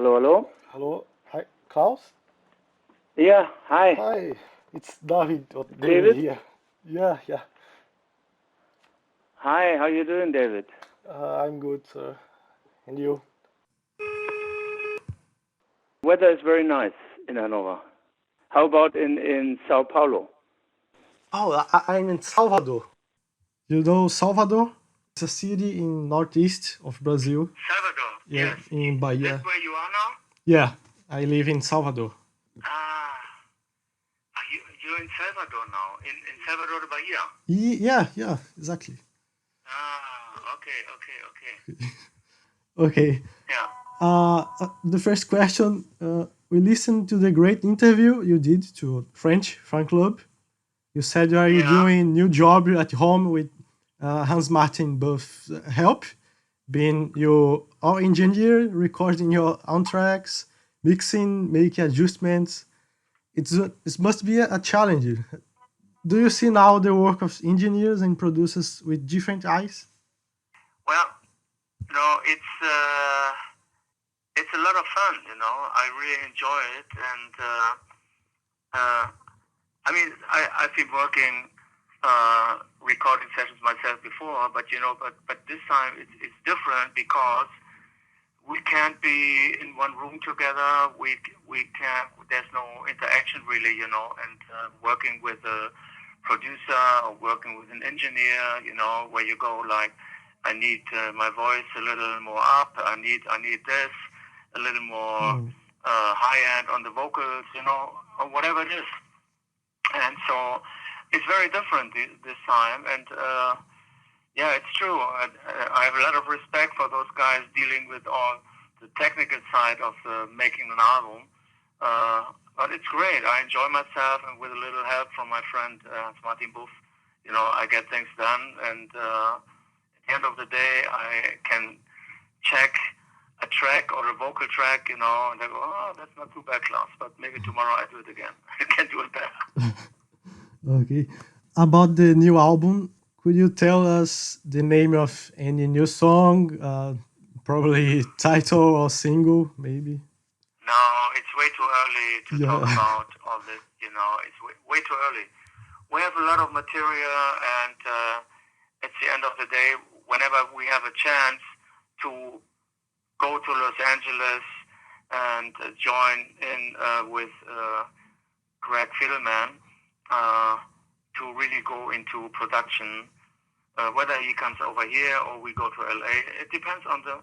Hello, hello. Hello. Hi, Klaus? Yeah, hi, Hi, it's David or David David. here. Yeah. Hi, how you doing, David? I'm good, sir. And you? Weather is very nice in Hanover. How about in Sao Paulo? Oh, I'm in Salvador. You know Salvador? It's a city in northeast of Brazil. Salvador. Yeah, Yes. in Is Bahia. that where you are now? Yeah, I live in Salvador. Ah, you're in Salvador now, in Salvador de Bahia. Yeah, exactly. Ah, okay. Okay. Yeah. The first question, we listened to the great interview you did to French fan club. You said you are Yeah. doing new job at home with Hans Martin Buff help, being your our engineer, recording your own tracks, mixing, making adjustments. It must be a challenge. Do you see now the work of engineers and producers with different eyes? Well, it's a lot of fun. I really enjoy it, and I've been working recording sessions myself before, but this time it's different because we can't be in one room together. We can't. There's no interaction really, and working with a producer or working with an engineer, where you go like, I need my voice a little more up. I need this a little more high end on the vocals, or whatever it is. And so it's very different this time. And yeah, it's true. I have a lot of respect for those guys dealing with all the technical side of making an album. But it's great. I enjoy myself, and with a little help from my friend Martin Buff, I get things done. And at the end of the day, I can check a track or a vocal track, and I go, oh, that's not too bad, Klaus, but maybe tomorrow I do it again. I can do it better. Okay. About the new album, could you tell us the name of any new song? Probably title or single, maybe? No, it's way too early to talk about all this, it's way too early. We have a lot of material, and at the end of the day, whenever we have a chance to go to Los Angeles and join in with Greg Fiddleman to really go into production, whether he comes over here or we go to LA, it depends on the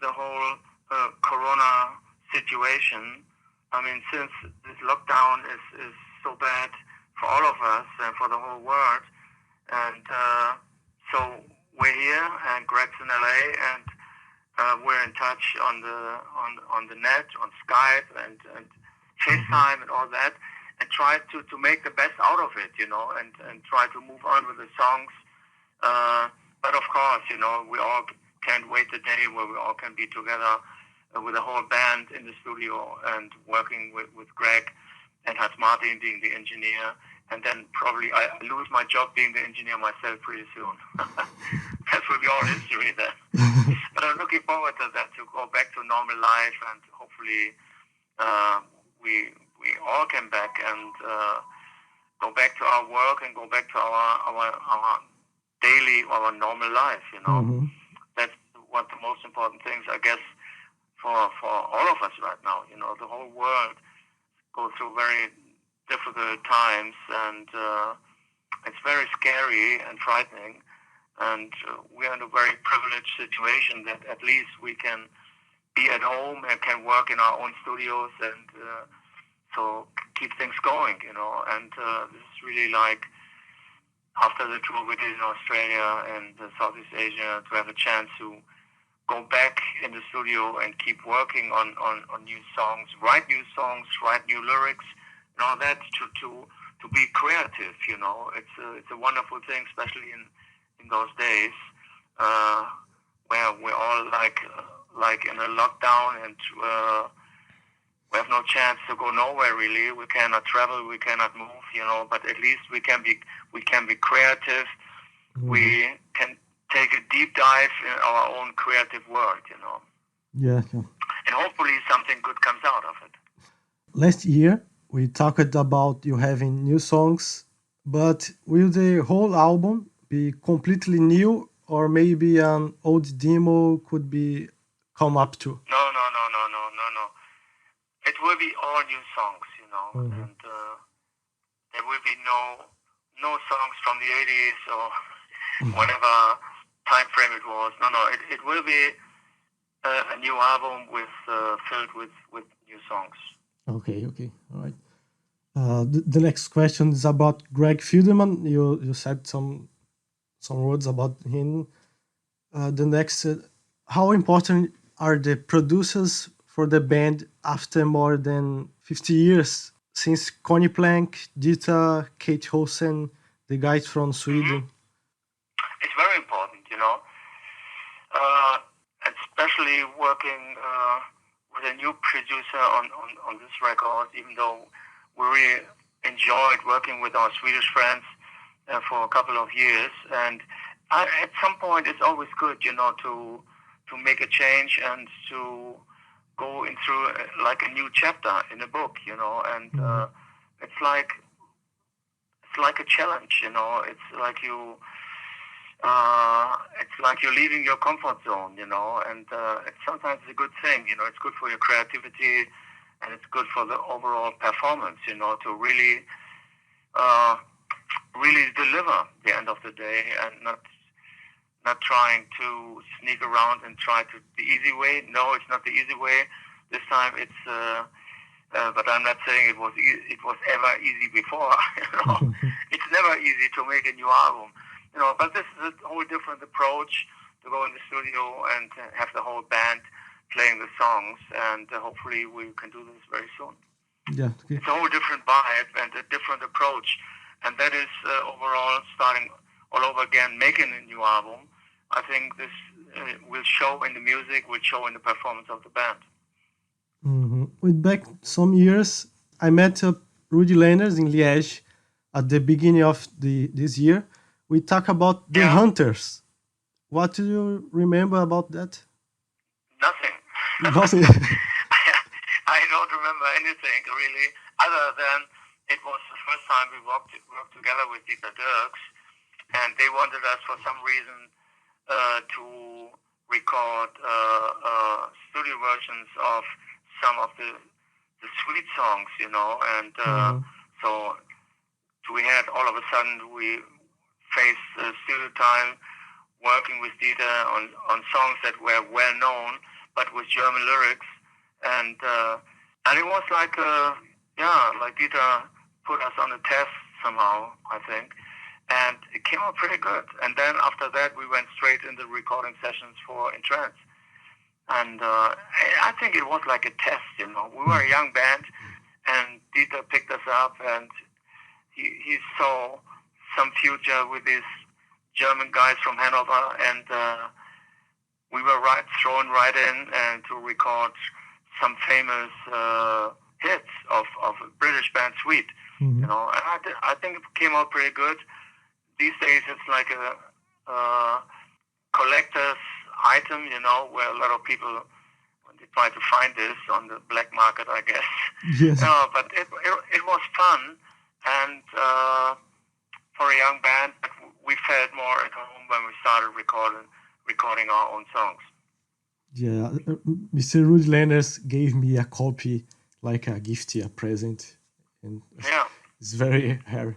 whole Corona situation. I mean, since this lockdown is so bad for all of us and for the whole world, and so we're here, and Greg's in LA, and we're in touch on the net, on Skype and FaceTime and all that, and try to make the best out of it, and try to move on with the songs. But of course, we all can't wait the day where we all can be together with the whole band in the studio and working with Greg and Hans Martin being the engineer. And then probably I lose my job being the engineer myself pretty soon. That will be all history then. But I'm looking forward to that, to go back to normal life, and hopefully we all come back and go back to our work and go back to our daily, our normal life. That's one of the most important things, I guess, for all of us right now. The whole world goes through very difficult times, and it's very scary and frightening. And we're in a very privileged situation that at least we can be at home and can work in our own studios, and so keep things going, And this is really like, after the tour we did in Australia and Southeast Asia, to have a chance to go back in the studio and keep working on new songs, write new lyrics, and all that, to be creative. It's a wonderful thing, especially in those days where we're all like in a lockdown, and we have no chance to go nowhere really. We cannot travel, we cannot move, but at least we can be creative. We can take a deep dive in our own creative world, Yeah. hopefully something good comes out of it. Last year, we talked about you having new songs, but will the whole album be completely new, or maybe an old demo could be come up to? No. It will be all new songs, Mhm. and there will be no songs from the 80s or whatever time frame it was. No. It will be a new album filled with new songs. Okay, all right. The next question is about Greg Fielderman. You said some words about him. The next, how important are the producers for the band after more than 50 years since Connie Plank, Dieter, Kate Holsen, the guys from Sweden? It's very important, especially working with a new producer on this record, even though we really enjoyed working with our Swedish friends for a couple of years. And at some point, it's always good, to make a change and to go into like a new chapter in a book, and it's like a challenge, It's like you're leaving your comfort zone, and it's sometimes a good thing, It's good for your creativity, and it's good for the overall performance, to really deliver at the end of the day, and not trying to sneak around and try to the easy way. No, it's not the easy way. This time it's, but I'm not saying it was ever easy before. It's never easy to make a new album, But this is a whole different approach to go in the studio and have the whole band playing the songs, and hopefully we can do this very soon. Yeah, okay. It's a whole different vibe and a different approach, and that is overall starting all over again, making a new album. I think this will show in the music, will show in the performance of the band. With back some years, I met Rudy Lenners in Liège at the beginning of this year. We talk about the Hunters. What do you remember about that? Nothing. Nothing. I don't remember anything really, other than it was the first time we worked together with Dieter Dirks, and they wanted us for some reason to record studio versions of some of the sweet songs, and so we had all of a sudden we faced studio time working with Dieter on songs that were well known but with German lyrics, and it was like like Dieter put us on a test somehow, I think, and it came out pretty good. And then after that we went straight into recording sessions for In Trance. And I think it was like a test, We were a young band, and Dieter picked us up, and he saw some future with these German guys from Hanover, and we were thrown right in and to record some famous hits of a British band, Sweet. And I think it came out pretty good. These days it's like a collector's item, where a lot of people, when they try to find this on the black market, I guess. Yes. But it was fun, and for a young band, we felt more at home when we started recording our own songs. Yeah, Mr. Rudy Lenners gave me a copy, like a gift, a present, and it's very rare.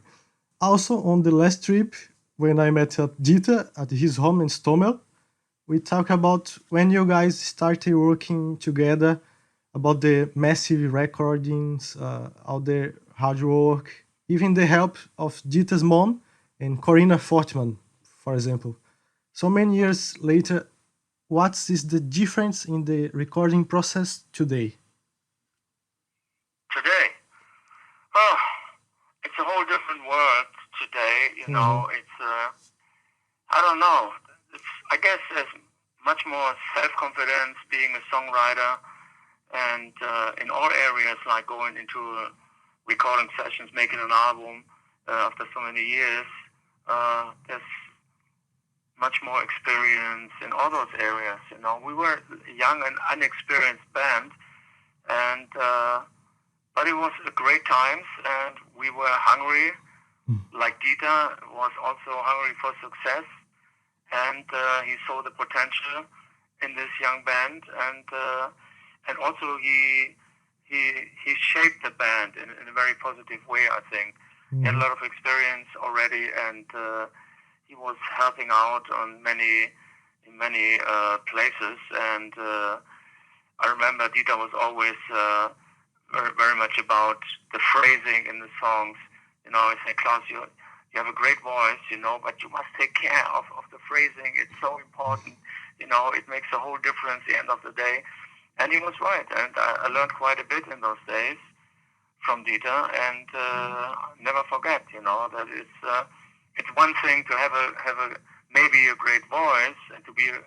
Also, on the last trip, when I met Dieter at his home in Stommel, we talk about when you guys started working together, about the massive recordings, all the hard work, even the help of Dieter's mom and Corinna Fortman, for example. So many years later, what is the difference in the recording process today? Today? Oh, it's a whole different world today, It's, I don't know. I guess there's much more self-confidence being a songwriter, and in all areas, like going into recording sessions, making an album after so many years, there's much more experience in all those areas. We were a young and unexperienced band, and but it was great times, and we were hungry, like Dieter was also hungry for success, and he saw the potential in this young band, and also he shaped the band in a very positive way, I think. He had a lot of experience already, and he was helping out in many places. And I remember Dieter was always very much about the phrasing in the songs. He said, Klaus, you have a great voice, but you must take care of the phrasing. It's so important. It makes a whole difference at the end of the day. And he was right, and I learned quite a bit in those days from Dieter, and never forget, that it's one thing to have a maybe a great voice and to be a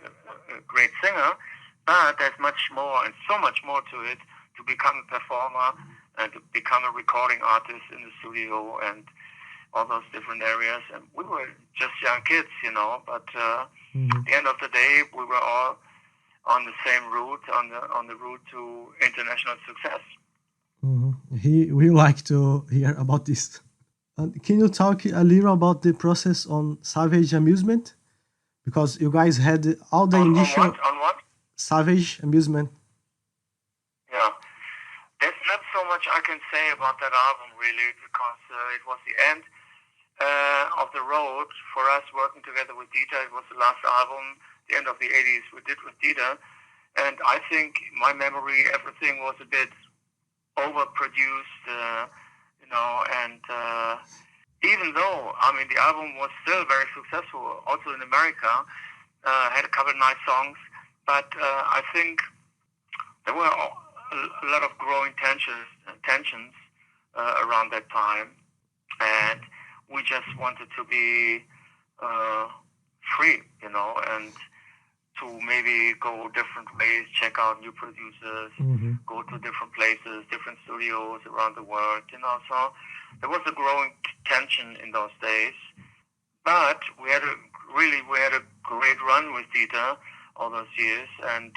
great singer, but there's much more and so much more to it to become a performer and to become a recording artist in the studio and all those different areas. And we were just young kids, but at the end of the day, we were all on the same route, on the route to international success. We like to hear about this. Can you talk a little about the process on Savage Amusement? Because you guys had all the initial... On what? Savage Amusement. Yeah. There's not so much I can say about that album, really, because it was the end of the road for us working together with Dieter. It was the last album, the end of the 80s we did with Dieter. And I think my memory, everything was a bit overproduced, and even though, the album was still very successful, also in America, had a couple of nice songs, but I think there were a lot of growing tensions around that time, and we just wanted to be free, and to maybe go different ways, check out new producers, go to different places, different studios around the world, so there was a growing tension in those days. But we had a great run with Dieter all those years, and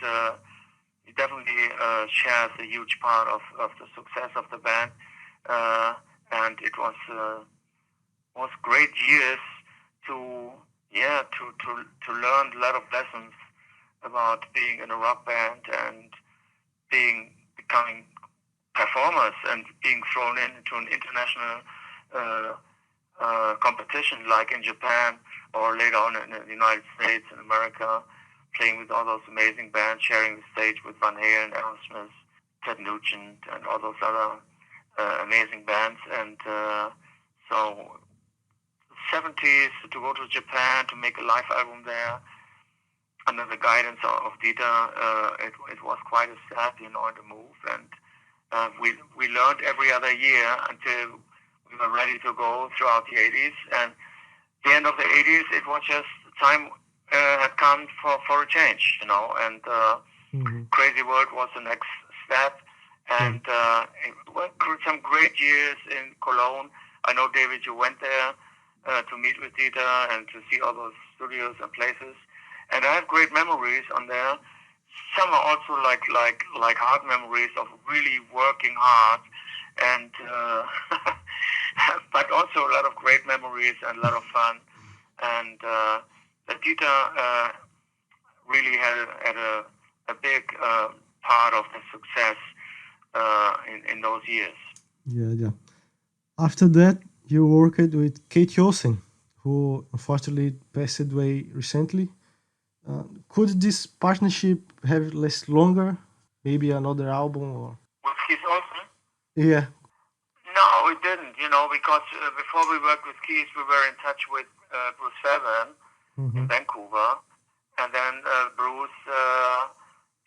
he definitely shares a huge part of the success of the band, and it was great years to learn a lot of lessons about being in a rock band and becoming performers and being thrown into an international competition like in Japan or later on in the United States and America, playing with all those amazing bands, sharing the stage with Van Halen, Aerosmith, Ted Nugent, and all those other amazing bands. And so 70s, to go to Japan to make a live album there under the guidance of Dieter, it was quite a step, the move. And we learned every other year until we were ready to go throughout the 80s. And the end of the 80s, it was just time had come for a change, and Crazy World was the next step. And it went through some great years in Cologne. I know, David, you went there to meet with Dieter and to see all those studios and places. And I have great memories on there. Some are also like hard memories of really working hard, and but also a lot of great memories and a lot of fun. And Dieter really had a big part of the success in those years. Yeah. After that, you worked with Kate Olsen, who unfortunately passed away recently. Could this partnership have lasted longer? Maybe another album or... With Keith Olsen? Yeah. No, it didn't, because before we worked with Keith, we were in touch with Bruce Fairbairn in Vancouver. And then Bruce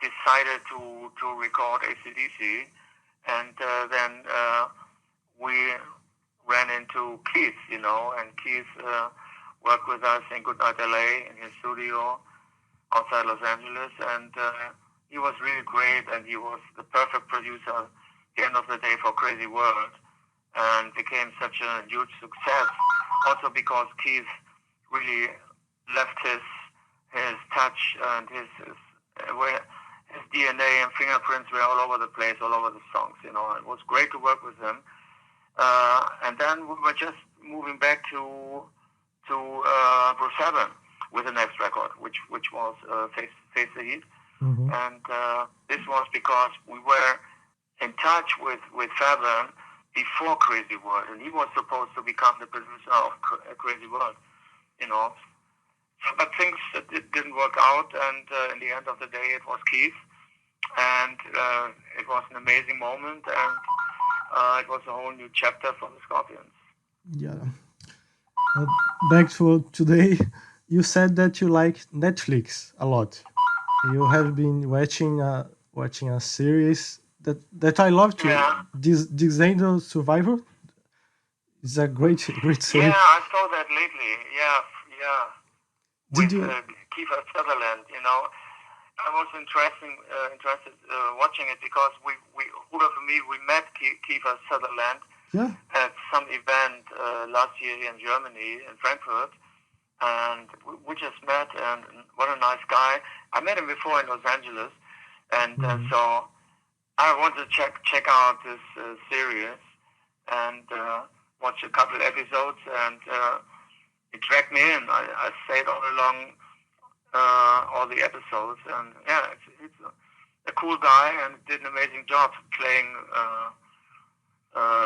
decided to record AC/DC. And then we ran into Keith, and Keith worked with us in Goodnight LA in his studio outside Los Angeles, and he was really great, and he was the perfect producer at the end of the day for Crazy World, and became such a huge success, also because Keith really left his his touch and his DNA and fingerprints were all over the place, all over the songs. You know, it was great to work with him. And then we were just moving back to Bruce 7 with the next record, which was Face the Heat. Mm-hmm. And this was because we were in touch with Fabian before Crazy World, and he was supposed to become the producer of Crazy World, you know. So, but things didn't work out, and in the end of the day, it was Keith, and it was an amazing moment, and it was a whole new chapter for the Scorpions. Yeah. Back to today, you said that you like Netflix a lot. You have been watching a series that I love too. Yeah. Disabled Survivor. It's a great series. Yeah, I saw that lately. Yeah. Did with you? Kiefer Sutherland, you know, I was interested watching it because Rudolf and me, we met Kiefer Sutherland Yeah. at some event last year here in Germany, in Frankfurt, and we just met, and what a nice guy. I met him before in Los Angeles, and so I wanted to check out this series and watch a couple episodes, and it dragged me in. I stayed all along all the episodes, and yeah, it's a cool guy and did an amazing job playing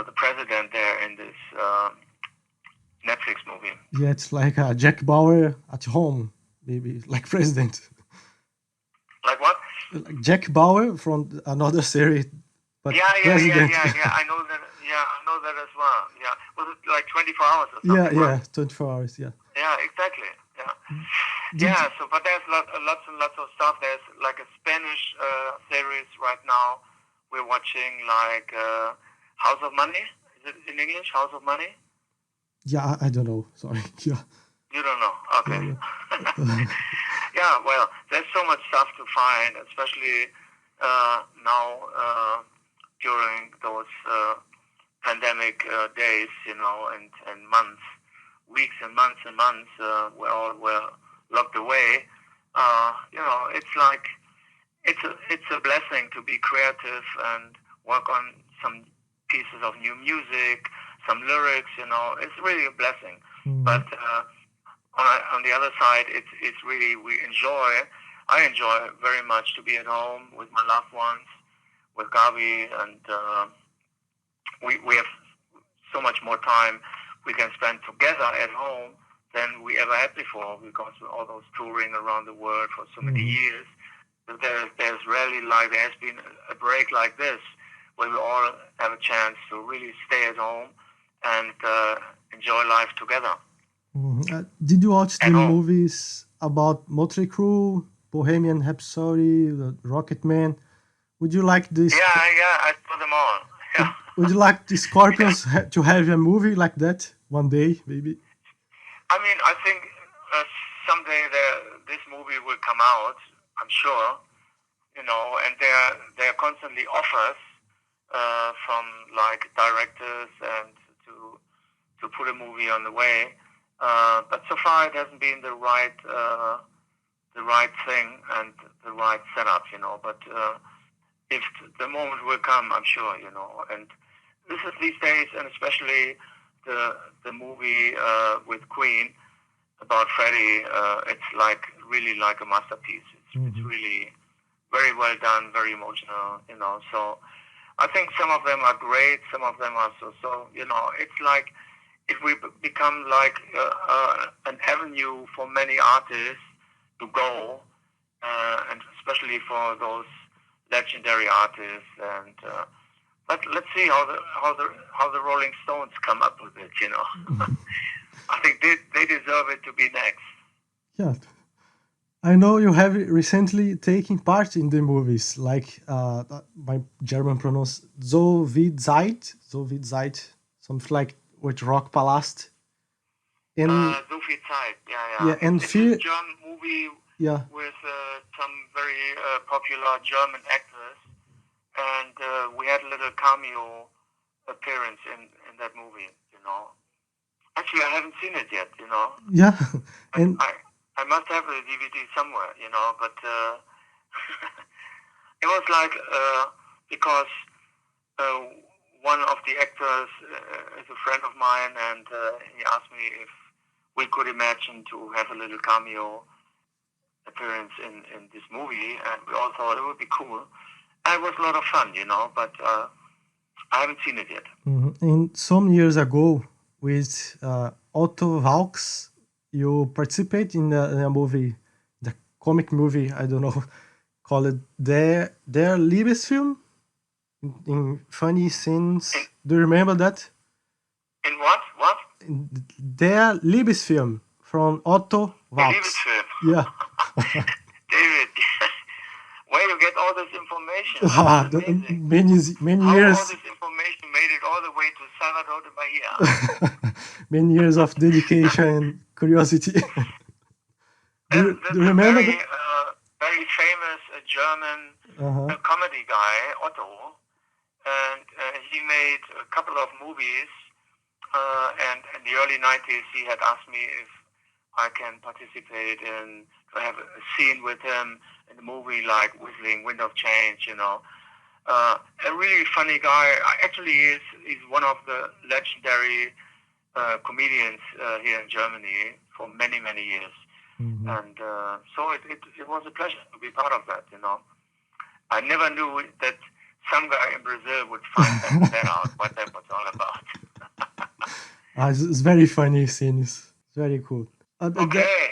the president there in this Netflix movie. Yeah, it's like Jack Bauer at home, maybe like president. Like what? Like Jack Bauer from another series, but president. Yeah. I know that. Yeah, I know that as well. Yeah, was it like 24 hours or something? Yeah, right? 24 hours. Yeah. Yeah, exactly. Yeah. So, but there's lots and lots of stuff. There's like a Spanish series right now. We're watching like House of Money. Is it in English? House of Money? Yeah, I don't know. Sorry. Yeah. You don't know? Okay. Yeah. Yeah, well, there's so much stuff to find, especially now during those pandemic days, you know, and months, weeks and months we all were locked away. You know, it's like it's a blessing to be creative and work on some pieces of new music, some lyrics. You know, it's really a blessing. Mm. But on the other side, it's really I enjoy very much to be at home with my loved ones, with Gabi, and we have so much more time we can spend together at home than we ever had before, because of all those touring around the world for so many years. There's rarely there has been a break like this where we all have a chance to really stay at home and enjoy life together. Did you watch the At home. movies about Motley Crue, Bohemian Rhapsody, Rocket Man? Would you like this? Yeah, I saw them all. Yeah. Would you like the Scorpions to have a movie like that one day, maybe? I mean, I think someday this movie will come out, I'm sure, you know, and there are constantly offers from like directors and to put a movie on the way. But so far it hasn't been the right thing and the right setup, you know. But if the moment will come, I'm sure, you know. And this is these days, and especially the movie with Queen about Freddie, it's like really like a masterpiece. It's really very well done, very emotional, you know. So I think some of them are great, some of them are so. You know, it's like if we become like an avenue for many artists to go, and especially for those legendary artists. And but let's see how the Rolling Stones come up with it. You know, I think they deserve it to be next. Yeah. I know you have recently taken part in the movies, like my German pronounce So wie Zeit, something like with Rock Palast. So viel Zeit, yeah. Yeah, and it's a German movie yeah. with some very popular German actors, and we had a little cameo appearance in that movie, you know. Actually, I haven't seen it yet, you know. Yeah, and I must have the DVD somewhere, but it was like because one of the actors is a friend of mine, and he asked me if we could imagine to have a little cameo appearance in this movie, and we all thought it would be cool. And it was a lot of fun, but I haven't seen it yet. And some years ago, with Otto Walkes, you participate in a movie, the comic movie, I don't know, called Der Liebesfilm, in funny scenes. Do you remember that? In what? What? Der Liebesfilm from Otto Walkes. Yeah. David, where you get all this information? Many How years. All this information made it all the way to Salvador de Bahia. Many years of dedication and curiosity. Do you remember that? Very famous German comedy guy, Otto, and he made a couple of movies. And in the early 90s, he had asked me if I can participate in to have a scene with him in the movie, like Whistling Wind of Change. A really funny guy. Actually, he's one of the legendary comedians here in Germany for many, many years. And so it was a pleasure to be part of that. I never knew that some guy in Brazil would find that out, what that was all about. It's very funny scenes. It's very cool. Okay.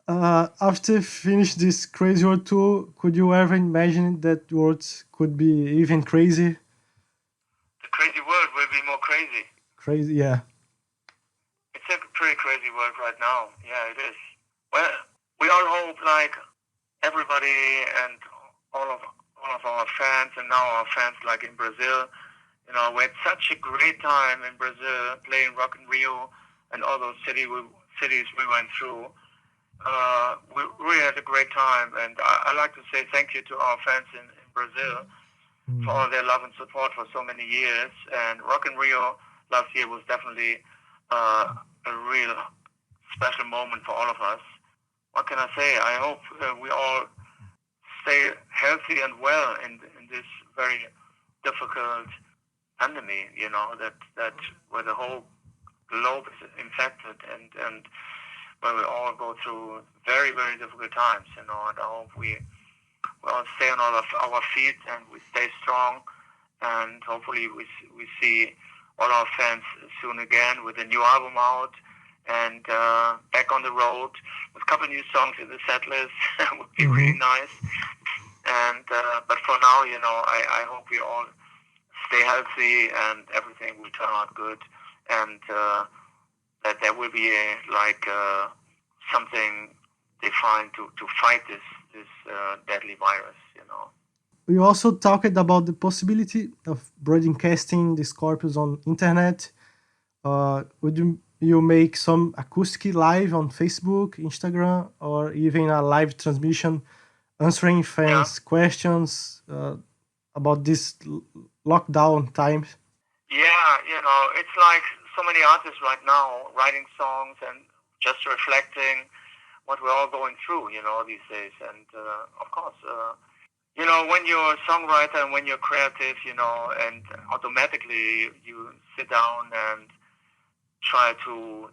After finish this crazy world tour, could you ever imagine that world could be even crazy? The crazy world will be more crazy. Crazy, yeah. It's a pretty crazy world right now. Yeah, it is. Well, we all hope, like everybody and all of our fans, and now our fans, like in Brazil, we had such a great time in Brazil playing Rock in Rio and all those cities we went through. We really had a great time, and I like to say thank you to our fans in Brazil for all their love and support for so many years. And Rock in Rio last year was definitely a real special moment for all of us. What can I say? I hope we all stay healthy and well in this very difficult pandemic, that where the whole globe is infected, and where we all go through very, very difficult times, and I hope we all stay on all of our feet and we stay strong, and hopefully we see all our fans soon again with a new album out and back on the road with a couple new songs in the set list. Would be really nice. And but for now, I hope we all stay healthy and everything will turn out good, and that there will be something defined to fight this deadly virus. We also talked about the possibility of broadcasting this corpus on internet. Would you make some acoustic live on Facebook, Instagram, or even a live transmission answering fans' questions about this lockdown time? Yeah, it's like so many artists right now writing songs and just reflecting what we're all going through, these days. And of course, when you're a songwriter and when you're creative, and automatically you sit down and try to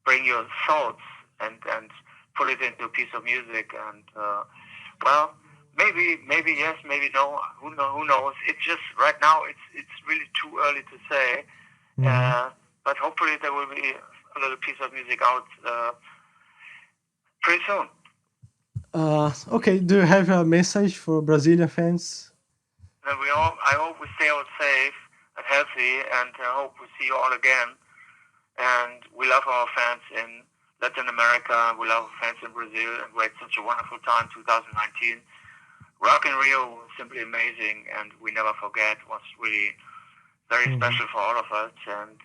bring your thoughts and put it into a piece of music. And maybe yes, maybe no. Who knows? It's just right now. It's really too early to say. But hopefully there will be a little piece of music out pretty soon. Okay. Do you have a message for Brazilian fans? And I hope we stay all safe and healthy, and I hope we see you all again. And we love our fans in Latin America. We love our fans in Brazil, and we had such a wonderful time 2019. Rock in Rio was simply amazing, and we never forget. It was really very special for all of us. And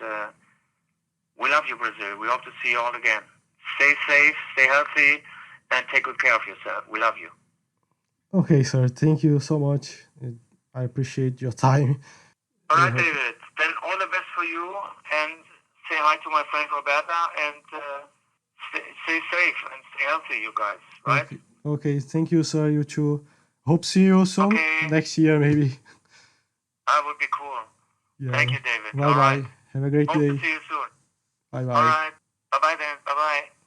we love you, Brazil. We hope to see you all again. Stay safe, stay healthy, and take good care of yourself. We love you. Okay, sir. Thank you so much. I appreciate your time. All right, David. Then all the best for you, and say hi to my friend Roberta, and stay safe and stay healthy, you guys. Right? Okay. Thank you, sir. You too. Hope see you soon. Okay. Next year, maybe. That would be cool. Yeah. Thank you, David. Bye All bye. right. Have a great Hope day. to see you soon. Bye bye. All right. Bye bye then. Bye bye.